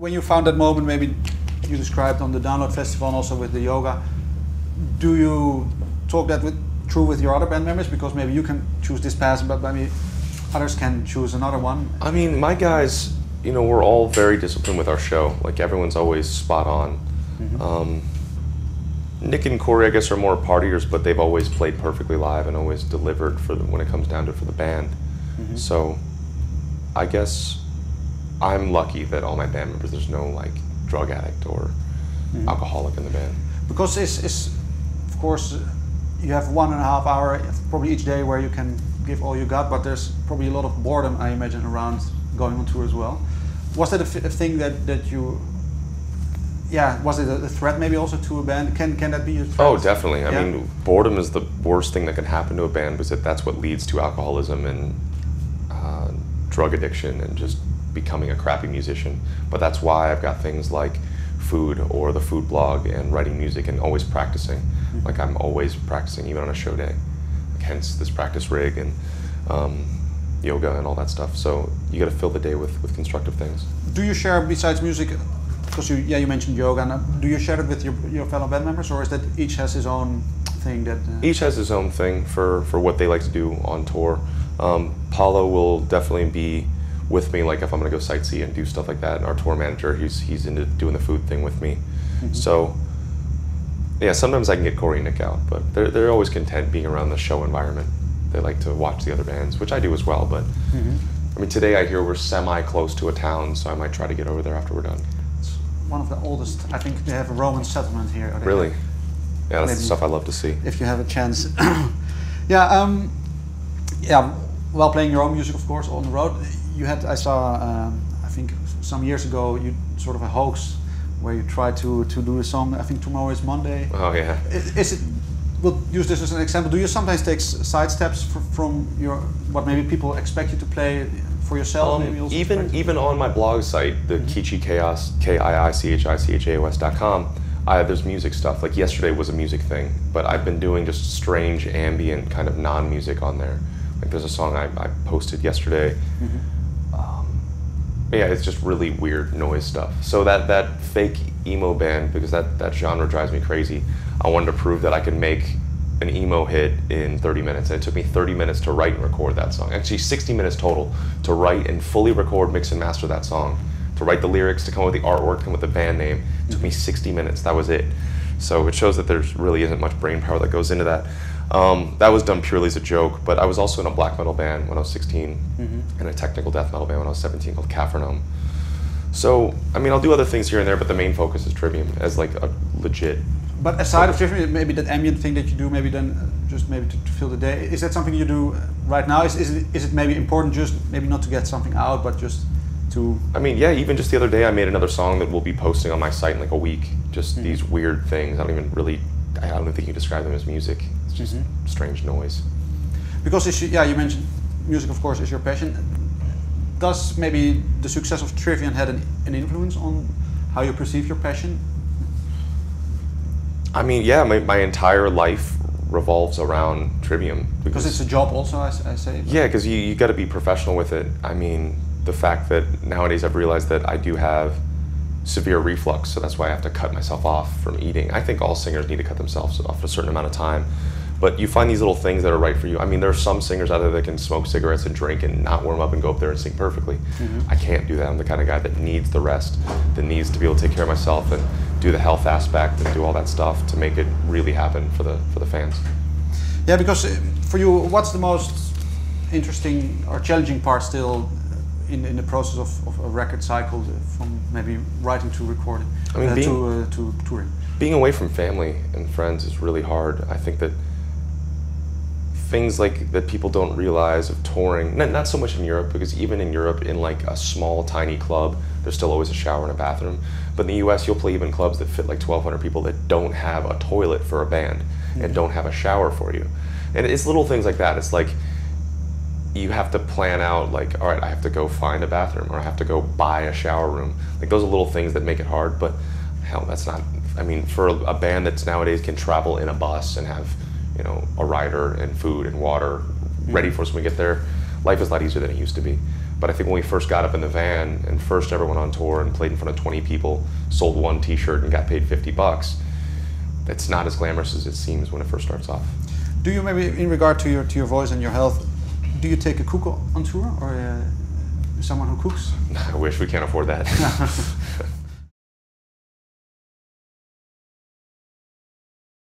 when you found that moment, maybe you described on the Download Festival and also with the yoga, do you talk that through with your other band members? Because maybe you can choose this path, but maybe others can choose another one. I mean, my guys, you know, we're all very disciplined with our show. Like, everyone's always spot on. Nick and Corey, I guess, are more partiers, but they've always played perfectly live and always delivered for when it comes down to it for the band. So I guess I'm lucky that all my band members, there's no like drug addict or alcoholic in the band. Because it's of course, you have 1.5 hours probably each day where you can give all you got, but there's probably a lot of boredom, I imagine, around going on tour as well. Was that a thing that you, was it a threat maybe also to a band? Can that be a threat? Oh, definitely. I mean, boredom is the worst thing that can happen to a band, because that's what leads to alcoholism and drug addiction and just becoming a crappy musician. But that's why I've got things like food or the food blog and writing music and always practicing. Like, I'm always practicing even on a show day. Like, hence this practice rig and yoga and all that stuff. So you got to fill the day with constructive things. Do you share, besides music, because you mentioned yoga, and do you share it with your fellow band members, or is that each has his own thing that... Each has his own thing for what they like to do on tour. Paulo will definitely be with me, like if I'm gonna go sightsee and do stuff like that. And our tour manager, he's into doing the food thing with me. So yeah, sometimes I can get Corey and Nick out, but they're always content being around the show environment. They like to watch the other bands, which I do as well, but I mean, today I hear we're semi-close to a town, so I might try to get over there after we're done. It's one of the oldest, I think they have a Roman settlement here. Really? Yeah, that's the stuff I love to see. If you have a chance. While playing your own music, of course, on the road, you had, I saw, I think some years ago, you sort of a hoax where you tried to do a song, I think Tomorrow is Monday. Oh yeah. Is it, we'll use this as an example, do you sometimes take side steps from your, what maybe people expect you to play for yourself? Maybe also even on my blog site, the Kiichi Chaos, KIICHICHAOS.com, there's music stuff. Like yesterday was a music thing, but I've been doing just strange ambient kind of non-music on there. Like there's a song I posted yesterday. Yeah, it's just really weird noise stuff. So that fake emo band, because that genre drives me crazy, I wanted to prove that I could make an emo hit in 30 minutes. And it took me 30 minutes to write and record that song. Actually 60 minutes total to write and fully record, mix and master that song. To write the lyrics, to come up with the artwork, come up with the band name. It took me 60 minutes, that was it. So it shows that there really isn't much brain power that goes into that. That was done purely as a joke, but I was also in a black metal band when I was 16, and a technical death metal band when I was 17 called Capernaum. So, I mean, I'll do other things here and there, but the main focus is Trivium as like a legit... But aside of Trivium, maybe that ambient thing that you do, maybe then just maybe to fill the day, is that something you do right now? Is it maybe important just maybe not to get something out, but just to... I mean, yeah, even just the other day I made another song that we'll be posting on my site in like a week. Just these weird things. I don't even think you can describe them as music. It's just strange noise. Because you mentioned music, of course, is your passion. Does maybe the success of Trivium had an influence on how you perceive your passion? I mean, yeah, my entire life revolves around Trivium. Because it's a job also, I say. Yeah, because you got to be professional with it. I mean, the fact that nowadays I've realized that I do have severe reflux, so that's why I have to cut myself off from eating. I think all singers need to cut themselves off a certain amount of time. But you find these little things that are right for you. I mean, there are some singers out there that can smoke cigarettes and drink and not warm up and go up there and sing perfectly. I can't do that. I'm the kind of guy that needs the rest, that needs to be able to take care of myself and do the health aspect and do all that stuff to make it really happen for the fans. Yeah, because for you, what's the most interesting or challenging part still in the process of a record cycle, from maybe writing to recording, I mean, to touring? Being away from family and friends is really hard. I think that things like that people don't realize of touring, not so much in Europe, because even in Europe, in like a small, tiny club, there's still always a shower and a bathroom. But in the US, you'll play even clubs that fit like 1,200 people that don't have a toilet for a band and don't have a shower for you. And it's little things like that. It's like, you have to plan out like, all right, I have to go find a bathroom, or I have to go buy a shower room. Like, those are little things that make it hard, but hell, that's not, I mean, for a band that's nowadays can travel in a bus and have, you know, a rider and food and water ready for us when we get there, life is a lot easier than it used to be. But I think when we first got up in the van and first ever went on tour and played in front of 20 people, sold one t-shirt and got paid $50, it's not as glamorous as it seems when it first starts off. Do you maybe, in regard to your voice and your health, do you take a cook on tour, or someone who cooks? I wish. We can't afford that.